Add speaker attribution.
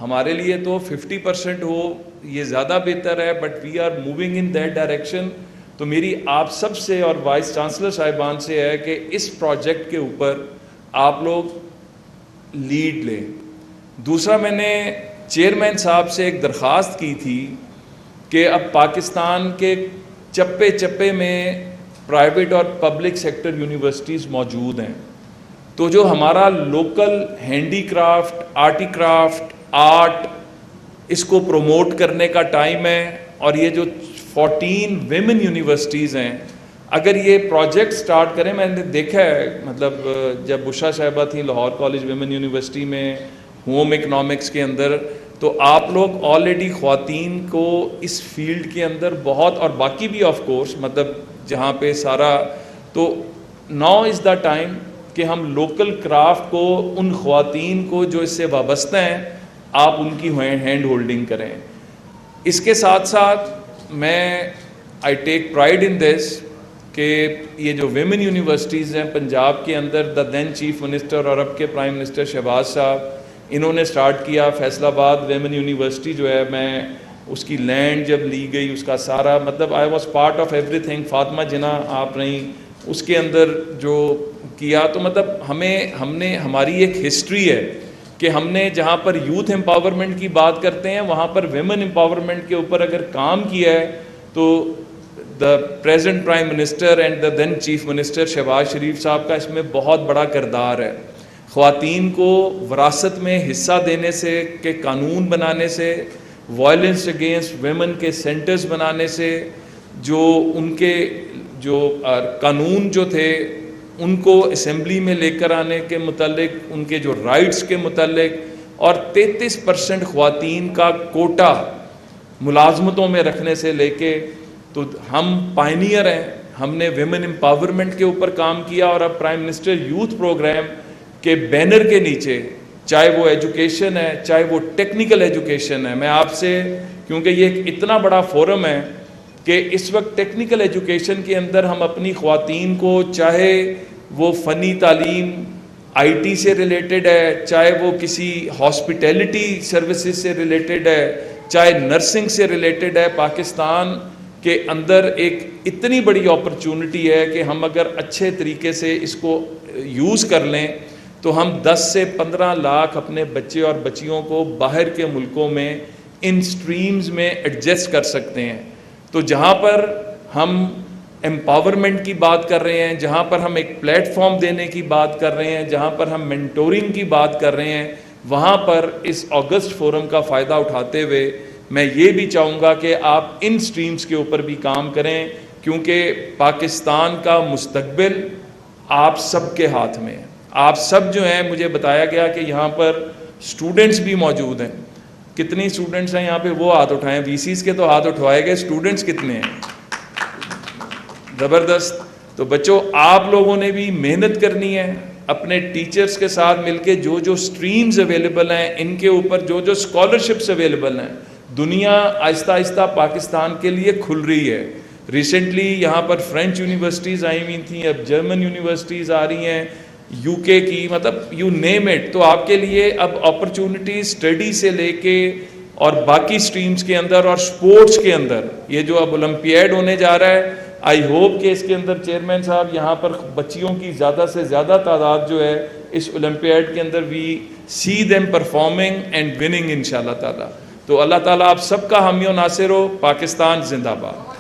Speaker 1: ہمارے لیے تو 50% ہو یہ زیادہ بہتر ہے, but we are moving in that direction. تو میری آپ سب سے اور وائس چانسلر صاحبان سے ہے کہ اس پروجیکٹ کے اوپر آپ لوگ لیڈ لیں. دوسرا, میں نے چیئرمین صاحب سے ایک درخواست کی تھی کہ اب پاکستان کے چپے چپے میں پرائیویٹ اور پبلک سیکٹر یونیورسٹیز موجود ہیں, تو جو ہمارا local handicraft, arty craft, art, اس کو پروموٹ کرنے کا ٹائم ہے. اور یہ جو 14 ویمن یونیورسٹیز ہیں, اگر یہ پروجیکٹ سٹارٹ کریں, میں نے دیکھا ہے مطلب جب بشرا صاحبہ تھی لاہور کالج ویمن یونیورسٹی میں ہوم اکنامکس کے اندر, تو آپ لوگ آلریڈی خواتین کو اس فیلڈ کے اندر بہت, اور باقی بھی آف کورس مطلب جہاں پہ سارا, تو ناؤ از دا ٹائم کہ ہم لوکل کرافٹ کو, ان خواتین کو جو اس سے وابستہ ہیں, آپ ان کی ہینڈ ہولڈنگ کریں. اس کے ساتھ ساتھ میں آئی ٹیک پرائڈ ان دس کہ یہ جو ویمن یونیورسٹیز ہیں پنجاب کے اندر, دا دین چیف منسٹر اور اب کے پرائم منسٹر شہباز صاحب, انہوں نے سٹارٹ کیا. فیصل آباد ویمن یونیورسٹی جو ہے, میں اس کی لینڈ جب لی گئی, اس کا سارا مطلب آئی واز پارٹ آف ایوری تھنگ. فاطمہ جناح آپ رہیں, اس کے اندر جو کیا, تو مطلب ہماری ایک ہسٹری ہے کہ ہم نے جہاں پر یوتھ امپاورمنٹ کی بات کرتے ہیں, وہاں پر ویمن امپاورمنٹ کے اوپر اگر کام کیا ہے, تو the present prime minister and the then chief minister Shehbaz Sharif صاحب کا اس میں بہت بڑا کردار ہے. خواتین کو وراثت میں حصہ دینے سے, کہ قانون بنانے سے, وائلنس اگینسٹ ویمن کے سینٹرز بنانے سے, جو ان کے جو قانون جو تھے ان کو اسمبلی میں لے کر آنے کے متعلق, ان کے جو رائٹس کے متعلق, اور 33% خواتین کا کوٹا ملازمتوں میں رکھنے سے لے کے, تو ہم پائنیئر ہیں. ہم نے ویمن امپاورمنٹ کے اوپر کام کیا, اور اب پرائم منسٹر یوتھ پروگرام کے بینر کے نیچے, چاہے وہ ایجوکیشن ہے, چاہے وہ ٹیکنیکل ایجوکیشن ہے, میں آپ سے, کیونکہ یہ ایک اتنا بڑا فورم ہے کہ اس وقت ٹیکنیکل ایجوکیشن کے اندر ہم اپنی خواتین کو, چاہے وہ فنی تعلیم آئی ٹی سے ریلیٹڈ ہے, چاہے وہ کسی ہاسپٹیلٹی سروسز سے ریلیٹڈ ہے, چاہے نرسنگ سے ریلیٹڈ ہے, پاکستان کے اندر ایک اتنی بڑی اپرچونٹی ہے کہ ہم اگر اچھے طریقے سے اس کو یوز کر لیں, تو ہم 10 سے 15 لاکھ اپنے بچے اور بچیوں کو باہر کے ملکوں میں ان سٹریمز میں ایڈجسٹ کر سکتے ہیں. تو جہاں پر ہم امپاورمنٹ کی بات کر رہے ہیں, جہاں پر ہم ایک پلیٹ فارم دینے کی بات کر رہے ہیں, جہاں پر ہم مینٹورنگ کی بات کر رہے ہیں, وہاں پر اس اگست فورم کا فائدہ اٹھاتے ہوئے میں یہ بھی چاہوں گا کہ آپ ان سٹریمز کے اوپر بھی کام کریں, کیونکہ پاکستان کا مستقبل آپ سب کے ہاتھ میں ہے. آپ سب جو ہیں, مجھے بتایا گیا کہ یہاں پر اسٹوڈنٹس بھی موجود ہیں. کتنی اسٹوڈنٹس ہیں یہاں پہ, وہ ہاتھ اٹھائیں. وی سیز کے تو ہاتھ اٹھوائے گئے, اسٹوڈنٹس کتنے ہیں؟ زبردست. تو بچوں, آپ لوگوں نے بھی محنت کرنی ہے اپنے ٹیچرز کے ساتھ مل کے. جو جو سٹریمز اویلیبل ہیں, ان کے اوپر جو جو اسکالرشپس اویلیبل ہیں, دنیا آہستہ آہستہ پاکستان کے لیے کھل رہی ہے. ریسنٹلی یہاں پر فرینچ یونیورسٹیز آئی ہوئی تھیں, اب جرمن یونیورسٹیز آ رہی ہیں, یو کے کی, مطلب یو نیم اٹ. تو آپ کے لیے اب اپرچونٹیز اسٹڈی سے لے کے اور باقی سٹریمز کے اندر اور سپورٹس کے اندر, یہ جو اب اولمپیاڈ ہونے جا رہا ہے, آئی ہوپ کہ اس کے اندر چیئرمین صاحب یہاں پر بچیوں کی زیادہ سے زیادہ تعداد جو ہے اس اولمپیاڈ کے اندر, we see them performing and winning انشاءاللہ تعالی. تو اللہ تعالیٰ آپ سب کا حامی و ناصر ہو. پاکستان زندہ باد.